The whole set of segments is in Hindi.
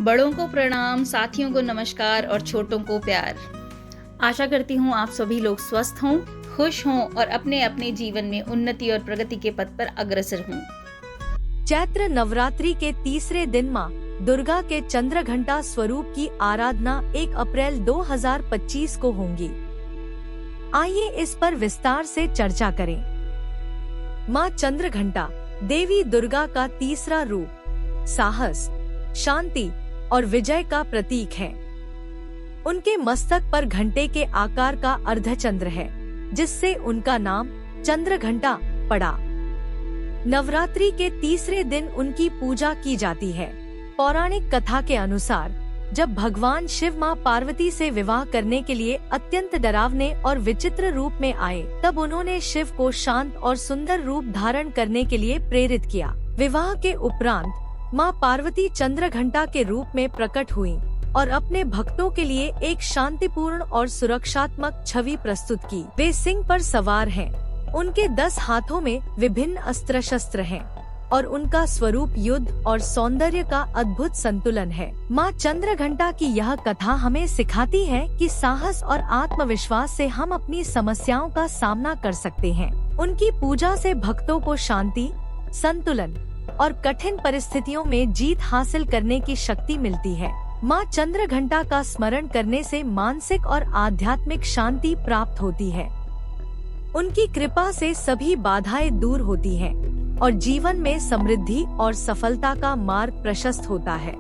बड़ों को प्रणाम, साथियों को नमस्कार और छोटों को प्यार। आशा करती हूँ आप सभी लोग स्वस्थ हों, खुश हों और अपने अपने जीवन में उन्नति और प्रगति के पथ पर अग्रसर हों। चैत्र नवरात्रि के तीसरे दिन माँ दुर्गा के चंद्रघंटा स्वरूप की आराधना 1 अप्रैल 2025 को होगी। आइए इस पर विस्तार से चर्चा करें। माँ चंद्रघंटा देवी दुर्गा का तीसरा रूप साहस, शांति और विजय का प्रतीक है। उनके मस्तक पर घंटे के आकार का अर्धचंद्र है, जिससे उनका नाम चंद्रघंटा पड़ा। नवरात्रि के तीसरे दिन उनकी पूजा की जाती है। पौराणिक कथा के अनुसार जब भगवान शिव मां पार्वती से विवाह करने के लिए अत्यंत डरावने और विचित्र रूप में आए, तब उन्होंने शिव को शांत और सुंदर रूप धारण करने के लिए प्रेरित किया। विवाह के उपरांत मां पार्वती चंद्रघंटा के रूप में प्रकट हुईं और अपने भक्तों के लिए एक शांतिपूर्ण और सुरक्षात्मक छवि प्रस्तुत की। वे सिंह पर सवार हैं। उनके 10 हाथों में विभिन्न अस्त्र शस्त्र हैं और उनका स्वरूप युद्ध और सौंदर्य का अद्भुत संतुलन है। माँ चंद्रघंटा की यह कथा हमें सिखाती है कि साहस और आत्मविश्वास से हम अपनी समस्याओं का सामना कर सकते हैं। उनकी पूजा से भक्तों को शांति, संतुलन और कठिन परिस्थितियों में जीत हासिल करने की शक्ति मिलती है। माँ चंद्रघंटा का स्मरण करने से मानसिक और आध्यात्मिक शांति प्राप्त होती है। उनकी कृपा से सभी बाधाएं दूर होती हैं और जीवन में समृद्धि और सफलता का मार्ग प्रशस्त होता है।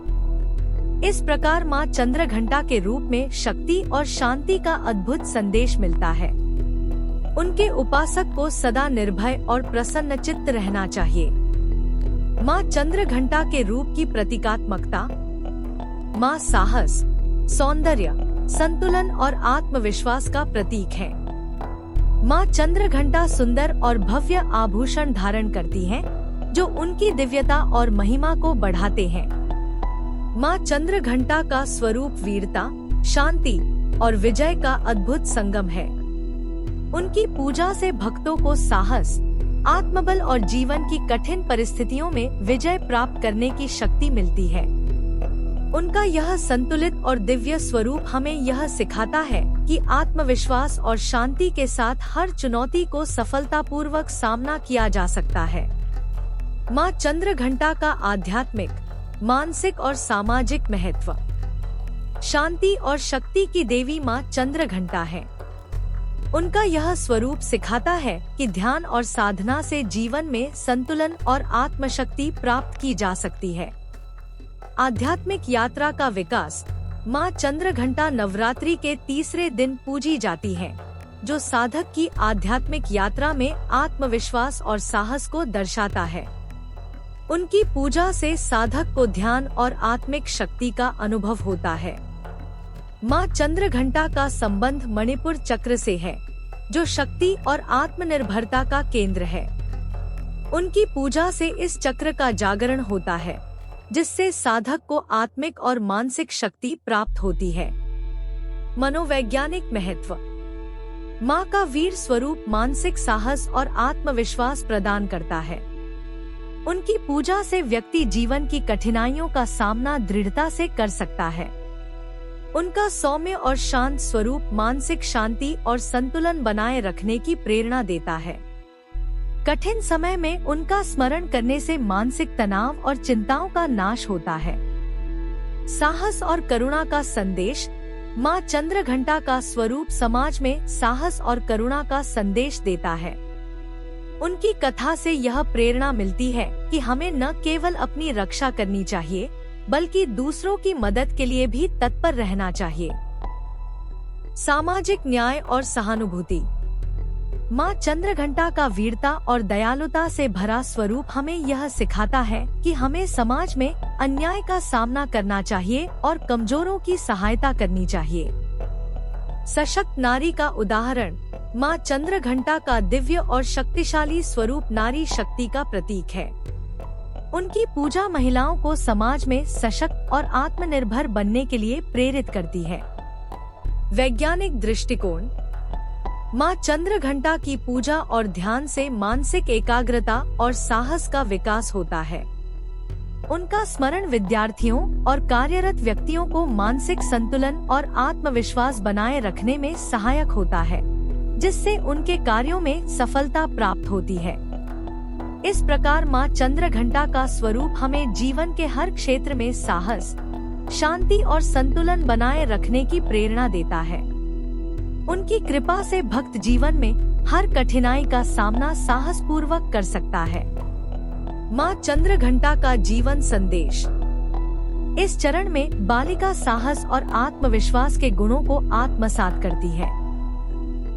इस प्रकार माँ चंद्रघंटा के रूप में शक्ति और शांति का अद्भुत संदेश मिलता है। उनके उपासक को सदा निर्भय और प्रसन्नचित्त रहना चाहिए। माँ चंद्रघंटा के रूप की प्रतीकात्मकता। माँ साहस, सौंदर्य, संतुलन और आत्मविश्वास का प्रतीक है। माँ चंद्रघंटा सुंदर और भव्य आभूषण धारण करती हैं, जो उनकी दिव्यता और महिमा को बढ़ाते हैं। माँ चंद्रघंटा का स्वरूप वीरता, शांति और विजय का अद्भुत संगम है। उनकी पूजा से भक्तों को साहस, आत्मबल और जीवन की कठिन परिस्थितियों में विजय प्राप्त करने की शक्ति मिलती है। उनका यह संतुलित और दिव्य स्वरूप हमें यह सिखाता है कि आत्मविश्वास और शांति के साथ हर चुनौती को सफलतापूर्वक सामना किया जा सकता है। माँ चंद्रघंटा का आध्यात्मिक, मानसिक और सामाजिक महत्व। शांति और शक्ति की देवी माँ चंद्रघंटा है। उनका यह स्वरूप सिखाता है कि ध्यान और साधना से जीवन में संतुलन और आत्मशक्ति प्राप्त की जा सकती है। आध्यात्मिक यात्रा का विकास। माँ चंद्रघंटा नवरात्रि के तीसरे दिन पूजी जाती है, जो साधक की आध्यात्मिक यात्रा में आत्मविश्वास और साहस को दर्शाता है। उनकी पूजा से साधक को ध्यान और आत्मिक शक्ति का अनुभव होता है। माँ चंद्रघंटा का संबंध मणिपुर चक्र से है, जो शक्ति और आत्मनिर्भरता का केंद्र है। उनकी पूजा से इस चक्र का जागरण होता है, जिससे साधक को आत्मिक और मानसिक शक्ति प्राप्त होती है। मनोवैज्ञानिक महत्व। माँ का वीर स्वरूप मानसिक साहस और आत्मविश्वास प्रदान करता है। उनकी पूजा से व्यक्ति जीवन की कठिनाइयों का सामना दृढ़ता से कर सकता है। उनका सौम्य और शांत स्वरूप मानसिक शांति और संतुलन बनाए रखने की प्रेरणा देता है। कठिन समय में उनका स्मरण करने से मानसिक तनाव और चिंताओं का नाश होता है। साहस और करुणा का संदेश। माँ चंद्रघंटा का स्वरूप समाज में साहस और करुणा का संदेश देता है। उनकी कथा से यह प्रेरणा मिलती है कि हमें न केवल अपनी रक्षा करनी चाहिए, बल्कि दूसरों की मदद के लिए भी तत्पर रहना चाहिए। सामाजिक न्याय और सहानुभूति। माँ चंद्रघंटा का वीरता और दयालुता से भरा स्वरूप हमें यह सिखाता है कि हमें समाज में अन्याय का सामना करना चाहिए और कमजोरों की सहायता करनी चाहिए। सशक्त नारी का उदाहरण। माँ चंद्रघंटा का दिव्य और शक्तिशाली स्वरूप नारी शक्ति का प्रतीक है। उनकी पूजा महिलाओं को समाज में सशक्त और आत्मनिर्भर बनने के लिए प्रेरित करती है। वैज्ञानिक दृष्टिकोण। माँ चंद्रघंटा की पूजा और ध्यान से मानसिक एकाग्रता और साहस का विकास होता है। उनका स्मरण विद्यार्थियों और कार्यरत व्यक्तियों को मानसिक संतुलन और आत्मविश्वास बनाए रखने में सहायक होता है, जिससे उनके कार्यों में सफलता प्राप्त होती है। इस प्रकार माँ चंद्रघंटा का स्वरूप हमें जीवन के हर क्षेत्र में साहस, शांति और संतुलन बनाए रखने की प्रेरणा देता है। उनकी कृपा से भक्त जीवन में हर कठिनाई का सामना साहस पूर्वक कर सकता है। माँ चंद्रघंटा का जीवन संदेश। इस चरण में बालिका साहस और आत्मविश्वास के गुणों को आत्मसात करती है।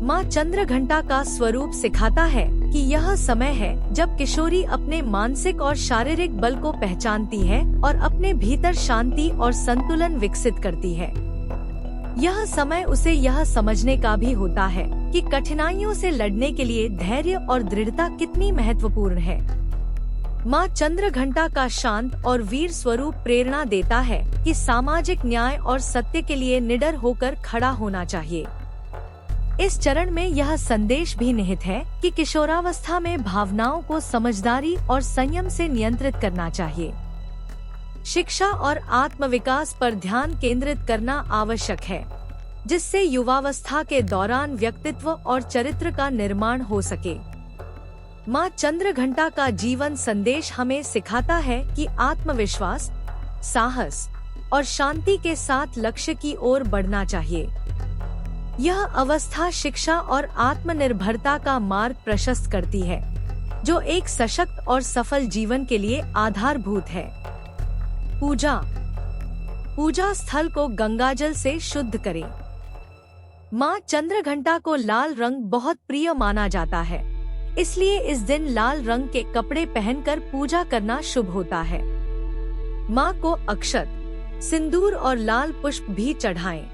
माँ चंद्रघंटा का स्वरूप सिखाता है कि यह समय है जब किशोरी अपने मानसिक और शारीरिक बल को पहचानती है और अपने भीतर शांति और संतुलन विकसित करती है। यह समय उसे यह समझने का भी होता है कि कठिनाइयों से लड़ने के लिए धैर्य और दृढ़ता कितनी महत्वपूर्ण है। माँ चंद्रघंटा का शांत और वीर स्वरूप प्रेरणा देता है कि सामाजिक न्याय और सत्य के लिए निडर होकर खड़ा होना चाहिए। इस चरण में यह संदेश भी निहित है कि किशोरावस्था में भावनाओं को समझदारी और संयम से नियंत्रित करना चाहिए। शिक्षा और आत्मविकास पर ध्यान केंद्रित करना आवश्यक है, जिससे युवावस्था के दौरान व्यक्तित्व और चरित्र का निर्माण हो सके। माँ चंद्रघंटा का जीवन संदेश हमें सिखाता है कि आत्मविश्वास, साहस और शांति के साथ लक्ष्य की ओर बढ़ना चाहिए। यह अवस्था शिक्षा और आत्मनिर्भरता का मार्ग प्रशस्त करती है, जो एक सशक्त और सफल जीवन के लिए आधारभूत है। पूजा स्थल को गंगाजल से शुद्ध करें। माँ चंद्रघंटा को लाल रंग बहुत प्रिय माना जाता है, इसलिए इस दिन लाल रंग के कपड़े पहनकर पूजा करना शुभ होता है। माँ को अक्षत, सिंदूर और लाल पुष्प भी चढ़ाएं।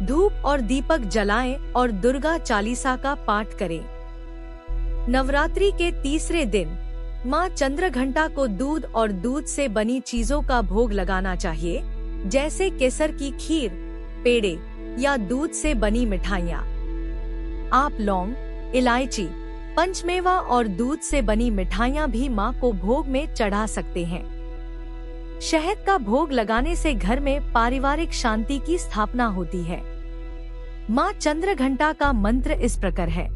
धूप और दीपक जलाएं और दुर्गा चालीसा का पाठ करें। नवरात्रि के तीसरे दिन माँ चंद्रघंटा को दूध और दूध से बनी चीजों का भोग लगाना चाहिए, जैसे केसर की खीर, पेड़े या दूध से बनी मिठाइयाँ। आप लौंग, इलायची, पंचमेवा और दूध से बनी मिठाइयाँ भी माँ को भोग में चढ़ा सकते हैं। शहद का भोग लगाने से घर में पारिवारिक शांति की स्थापना होती है। माँ चंद्रघंटा का मंत्र इस प्रकार है।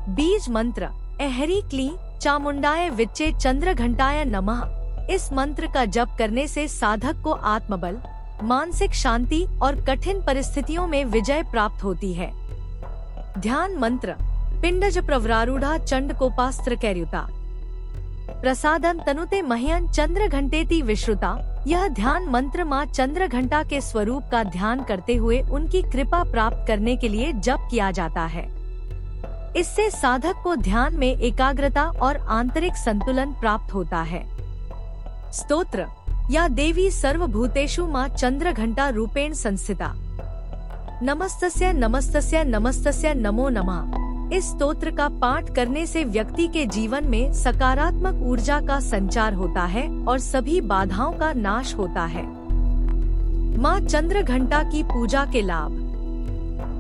बीज मंत्र एहरी क्ली चामुंडाय विच्चे चंद्रघंटाय नमः। इस मंत्र का जप करने से साधक को आत्मबल, मानसिक शांति और कठिन परिस्थितियों में विजय प्राप्त होती है। ध्यान मंत्र पिंडज प्रवरारूढ़ा चंडकोपास्त्र कैर्युता प्रसादम तनुते मह्यं चंद्रघंटेति विश्रुता। यह ध्यान मंत्र माँ चंद्रघंटा के स्वरूप का ध्यान करते हुए उनकी कृपा प्राप्त करने के लिए जप किया जाता है। इससे साधक को ध्यान में एकाग्रता और आंतरिक संतुलन प्राप्त होता है। स्तोत्र या देवी सर्वभूतेषु माँ चंद्रघंटा रूपेण संस्थिता। नमस्तस्य नमस्तस्य नमस्तस्य नमो नमः। इस स्तोत्र का पाठ करने से व्यक्ति के जीवन में सकारात्मक ऊर्जा का संचार होता है और सभी बाधाओं का नाश होता है। माँ चंद्रघंटा की पूजा के लाभ।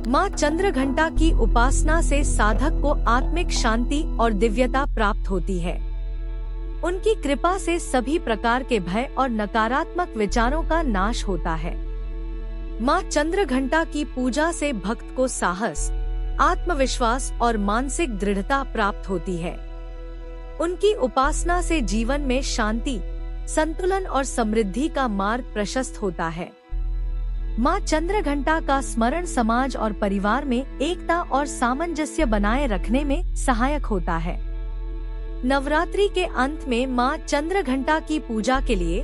माँ चंद्रघंटा की उपासना से साधक को आत्मिक शांति और दिव्यता प्राप्त होती है। उनकी कृपा से सभी प्रकार के भय और नकारात्मक विचारों का नाश होता है। माँ चंद्रघंटा की पूजा से भक्त को साहस, आत्मविश्वास और मानसिक दृढ़ता प्राप्त होती है। उनकी उपासना से जीवन में शांति, संतुलन और समृद्धि का मार्ग प्रशस्त होता है। माँ चंद्रघंटा का स्मरण समाज और परिवार में एकता और सामंजस्य बनाए रखने में सहायक होता है। नवरात्रि के अंत में माँ चंद्रघंटा की पूजा के लिए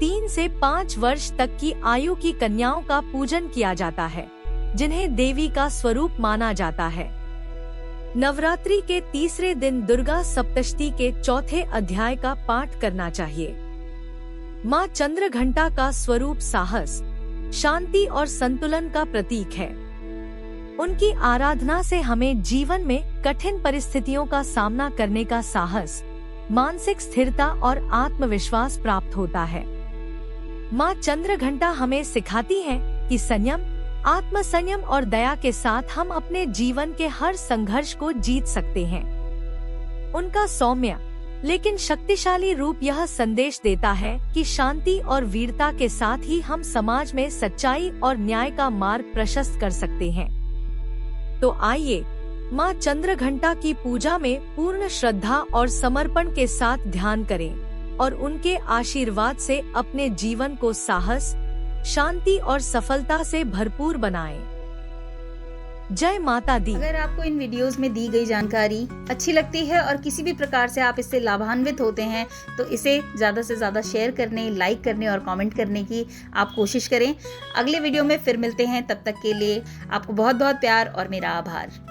3 से 5 वर्ष तक की आयु की कन्याओं का पूजन किया जाता है, जिन्हें देवी का स्वरूप माना जाता है। नवरात्रि के तीसरे दिन दुर्गा सप्तशती के चौथे अध्याय का पाठ करना चाहिए। माँ चंद्रघंटा का स्वरूप साहस, शांति और संतुलन का प्रतीक है। उनकी आराधना से हमें जीवन में कठिन परिस्थितियों का सामना करने का साहस, मानसिक स्थिरता और आत्मविश्वास प्राप्त होता है। माँ चंद्रघंटा हमें सिखाती है कि संयम, आत्मसंयम और दया के साथ हम अपने जीवन के हर संघर्ष को जीत सकते हैं। उनका सौम्य, लेकिन शक्तिशाली रूप यह संदेश देता है कि शांति और वीरता के साथ ही हम समाज में सच्चाई और न्याय का मार्ग प्रशस्त कर सकते हैं। तो आइए माँ चंद्रघंटा की पूजा में पूर्ण श्रद्धा और समर्पण के साथ ध्यान करें और उनके आशीर्वाद से अपने जीवन को साहस, शांति और सफलता से भरपूर बनाएं। जय माता दी। अगर आपको इन वीडियोस में दी गई जानकारी अच्छी लगती है और किसी भी प्रकार से आप इससे लाभान्वित होते हैं तो इसे ज्यादा से ज्यादा शेयर करने, लाइक करने और कमेंट करने की आप कोशिश करें। अगले वीडियो में फिर मिलते हैं, तब तक के लिए आपको बहुत बहुत प्यार और मेरा आभार।